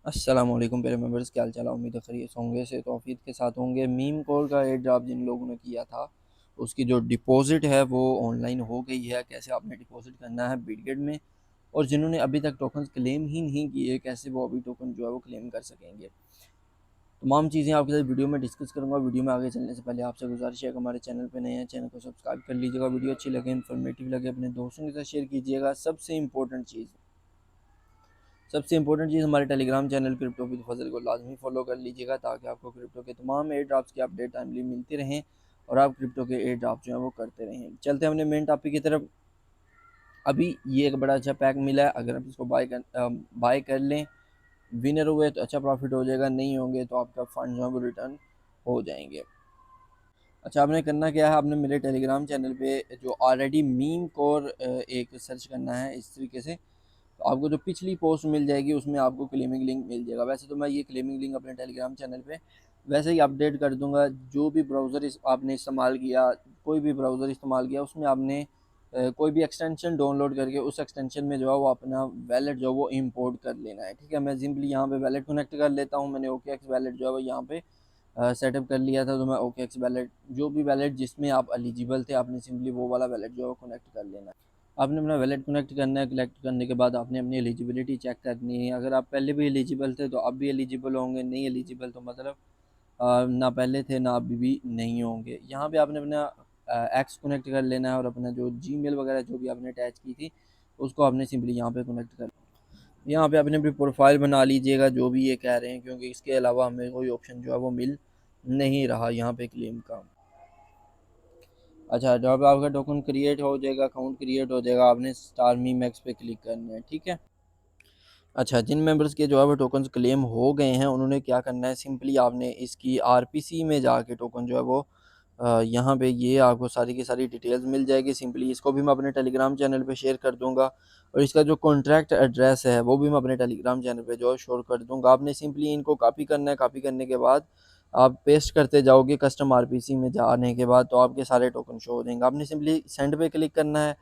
अस्सलाम वालेकुम प्यारे मेंबर्स, क्या हाल चाल है। उम्मीद है खैरियत से होंगे, से तौफीक के साथ होंगे। मीम कोड का एयर ड्रॉप जिन लोगों ने किया था उसकी जो डिपॉज़िट है वो ऑनलाइन हो गई है। कैसे आपने डिपॉज़िट करना है बिटगेट में, और जिन्होंने अभी तक टोकन क्लेम ही नहीं किए कैसे वो अभी टोकन जो है वो क्लेम कर सकेंगे। तमाम चीज़ें आपके साथ वीडियो में डिस्कस करूँगा। वीडियो में आगे चलने से पहले आपसे गुजारिश है कि हमारे चैनल पे नए हैं, चैनल को सब्सक्राइब कर लीजिएगा। वीडियो अच्छी लगे, इन्फॉर्मेटिव लगे, अपने दोस्तों के साथ शेयर कीजिएगा। सबसे इंपॉर्टेंट चीज़ हमारे टेलीग्राम चैनल क्रिप्टो विद फजल को लाजमी फॉलो कर लीजिएगा, ताकि आपको क्रिप्टो के तमाम एयर ड्रॉप्स की अपडेट टाइमली मिलती रहें और आप क्रिप्टो के एयर ड्रॉप जो है वो करते रहें। चलते हैं अपने मेन टॉपिक की तरफ। अभी ये एक बड़ा अच्छा पैक मिला है, अगर आप इसको बाय कर लें, विनर हुए तो अच्छा प्रॉफिट हो जाएगा, नहीं होंगे तो आपका फंड जो है वो रिटर्न हो जाएंगे। अच्छा, आपने करना क्या है, आपने मेरे टेलीग्राम चैनल पे जो ऑलरेडी मीम कोर एक सर्च करना है इस तरीके से, तो आपको जो पिछली पोस्ट मिल जाएगी उसमें आपको क्लेमिंग लिंक मिल जाएगा। वैसे तो मैं ये क्लेमिंग लिंक अपने टेलीग्राम चैनल पे वैसे ही अपडेट कर दूंगा। जो भी ब्राउज़र आपने इस्तेमाल किया, कोई भी ब्राउज़र इस्तेमाल किया, उसमें आपने कोई भी एक्सटेंशन डाउनलोड करके उस एक्सटेंशन में जो है वो अपना वैलेट जो है वो इंपोर्ट कर लेना है। ठीक है, मैं सिंपली यहाँ पे वैलेट कनेक्ट कर लेता हूँ। मैंने OKX वैलेट जो है वो यहाँ पे सेटअप कर लिया था, तो मैं OKX वैलेट, जो भी वैलेट जिसमें आप एलिजिबल थे, आपने सिंपली वो वाला वैलेट जो है वो कनेक्ट कर लेना है। आपने अपना वैलेट कनेक्ट करना है। कलेक्ट करने के बाद आपने अपनी एलिजिबिलिटी चेक करनी है। अगर आप पहले भी एलिजिबल थे तो अब भी एलिजिबल होंगे, नहीं एलिजिबल तो मतलब ना पहले थे ना अभी भी नहीं होंगे। यहाँ पे आपने अपना एक्स कनेक्ट कर लेना है, और अपना जो जीमेल वगैरह जो भी आपने अटैच की थी उसको आपने सिंपली यहाँ पे कनेक्ट कर, यहाँ पे आपने अपनी प्रोफाइल बना लीजिएगा जो भी ये कह रहे हैं, क्योंकि इसके अलावा हमें कोई ऑप्शन जो है वो मिल नहीं रहा यहाँ पे क्लेम का। अच्छा, जब आपका टोकन क्रिएट हो जाएगा, अकाउंट क्रिएट हो जाएगा, आपने स्टार मी मैक्स पे क्लिक करना है। ठीक है। अच्छा, जिन मेंबर्स के जो है वो टोकन्स क्लेम हो गए हैं उन्होंने क्या करना है, सिंपली आपने इसकी आरपीसी में जाके टोकन जो है वो यहाँ पे ये आपको सारी की सारी डिटेल्स मिल जाएगी। सिंपली इसको भी मैं अपने टेलीग्राम चैनल पे शेयर कर दूंगा, और इसका जो कॉन्ट्रैक्ट एड्रेस है वो भी मैं अपने टेलीग्राम चैनल पे जो है शेयर कर दूंगा। आपने सिंपली इनको कॉपी करना है। कॉपी करने के बाद आप पेस्ट करते जाओगे कस्टम आरपीसी में जाने के बाद, तो आपके सारे टोकन शो हो जाएंगे। आपने सिंपली सेंड पे क्लिक करना है।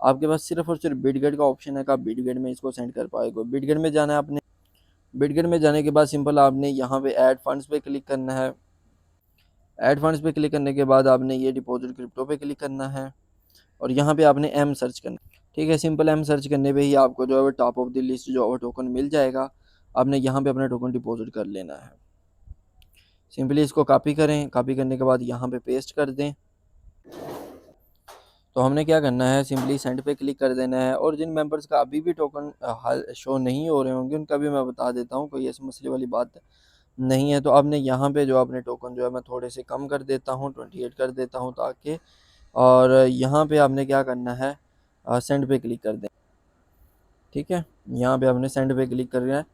आपके पास सिर्फ और सिर्फ बिटगेट का ऑप्शन है कि आप बिटगेट में इसको सेंड कर पाएगा। बिटगेट में जाना है आपने। बिटगेट में जाने के बाद सिंपल आपने यहाँ पे ऐड फंड्स पे क्लिक करना है। ऐड फंड्स पे क्लिक करने के बाद आपने ये डिपॉजिट क्रिप्टो पे क्लिक करना है, और यहाँ पे आपने एम सर्च करना है। ठीक है, सिंपल एम सर्च करने पे ही आपको जो है टॉप ऑफ द लिस्ट जो है टोकन मिल जाएगा। आपने यहाँ पे अपना टोकन डिपॉजिट कर लेना है। सिंपली इसको कॉपी करें, कॉपी करने के बाद यहाँ पे पेस्ट कर दें। तो हमने क्या करना है, सिंपली सेंड पे क्लिक कर देना है। और जिन मेंबर्स का अभी भी टोकन हाल शो नहीं हो रहे होंगे उनका भी मैं बता देता हूँ, कोई ऐसी मसले वाली बात नहीं है। तो आपने यहाँ पे जो अपने टोकन जो है मैं थोड़े से कम कर देता हूँ, 28 कर देता हूँ ताकि, और यहाँ पे आपने क्या करना है, सेंड पे क्लिक कर दें। ठीक है, यहाँ पे आपने सेंड पे क्लिक करना है,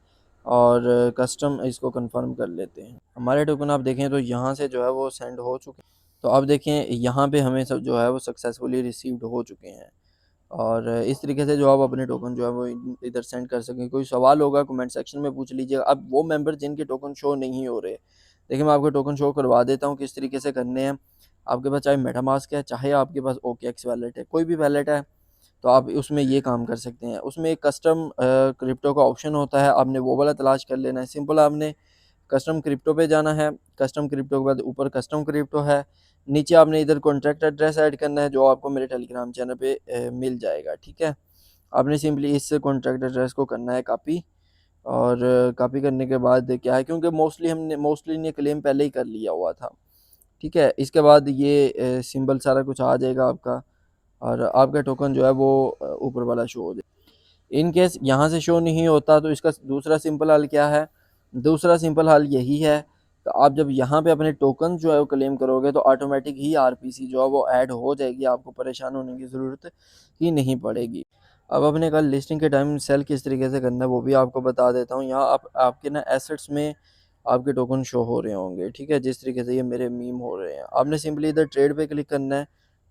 और कस्टम इसको कंफर्म कर लेते हैं। हमारे टोकन आप देखें तो यहाँ से जो है वो सेंड हो चुके हैं। तो आप देखें यहाँ पे हमें सब जो है वो सक्सेसफुली रिसीव्ड हो चुके हैं। और इस तरीके से जो आप अपने टोकन जो है वो इधर सेंड कर सकें। कोई सवाल होगा कमेंट सेक्शन में पूछ लीजिएगा। अब वो मेंबर जिनके टोकन शो नहीं हो रहे, देखिए मैं आपको टोकन शो करवा देता हूँ किस तरीके से करने हैं। आपके पास चाहे मेटामास्क है, चाहे आपके पास OKX वैलेट है, कोई भी वैलेट है, तो आप उसमें ये काम कर सकते हैं। उसमें एक कस्टम क्रिप्टो का ऑप्शन होता है, आपने वो वाला तलाश कर लेना है। सिंपल आपने कस्टम क्रिप्टो पे जाना है। कस्टम क्रिप्टो के बाद ऊपर कस्टम क्रिप्टो है, नीचे आपने इधर कॉन्ट्रैक्ट एड्रेस ऐड करना है जो आपको मेरे टेलीग्राम चैनल पे मिल जाएगा। ठीक है, आपने सिंपली इस कॉन्ट्रैक्ट एड्रेस को करना है कॉपी। और कॉपी करने के बाद क्या है, क्योंकि मोस्टली ने क्लेम पहले ही कर लिया हुआ था। ठीक है, इसके बाद ये सिंबल सारा कुछ आ जाएगा आपका, और आपका टोकन जो है वो ऊपर वाला शो हो जाए। इन केस यहाँ से शो नहीं होता तो इसका दूसरा सिंपल हल क्या है, दूसरा सिंपल हल यही है कि आप जब यहाँ पे अपने टोकन जो है वो क्लेम करोगे तो ऑटोमेटिक ही आरपीसी जो है वो ऐड हो जाएगी। आपको परेशान होने की ज़रूरत ही नहीं पड़ेगी। अब अपने कल लिस्टिंग के टाइम सेल किस तरीके से करना है वो भी आपको बता देता हूँ। यहाँ आप आपके ना एसेट्स में आपके टोकन शो हो रहे होंगे। ठीक है, जिस तरीके से ये मेरे मीम हो रहे हैं, आपने सिंपली इधर ट्रेड पे क्लिक करना है,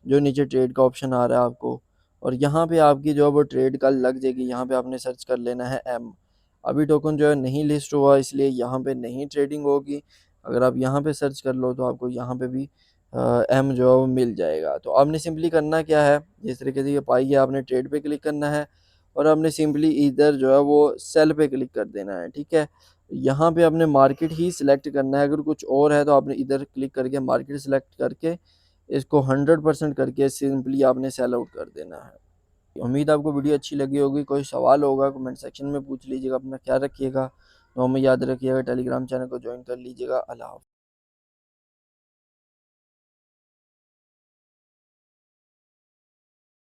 जो नीचे ट्रेड का ऑप्शन आ रहा है आपको, और यहाँ पे आपकी जो है वो ट्रेड कल लग जाएगी। यहाँ पे आपने सर्च कर लेना है एम। अभी टोकन जो है नहीं लिस्ट हुआ, इसलिए यहाँ पे नहीं ट्रेडिंग होगी। अगर आप यहाँ पे सर्च कर लो तो आपको यहाँ पे भी एम जो है वो मिल जाएगा। तो आपने सिंपली करना क्या है, जिस तरीके से ये पाई है, आपने ट्रेड पे क्लिक करना है, और आपने सिंपली इधर जो है वो सेल पे क्लिक कर देना है। ठीक है, यहाँ पे आपने मार्केट ही सिलेक्ट करना है। अगर कुछ और है तो आपने इधर क्लिक करके मार्केट सिलेक्ट करके इसको 100% करके सिंपली आपने सेल आउट कर देना है। उम्मीद आपको वीडियो अच्छी लगी होगी। कोई सवाल होगा कमेंट सेक्शन में पूछ लीजिएगा। अपना ख्याल रखिएगा, तो हमें याद रखिएगा, टेलीग्राम चैनल को ज्वाइन कर लीजिएगा। अल्लाह हाफ़िज़।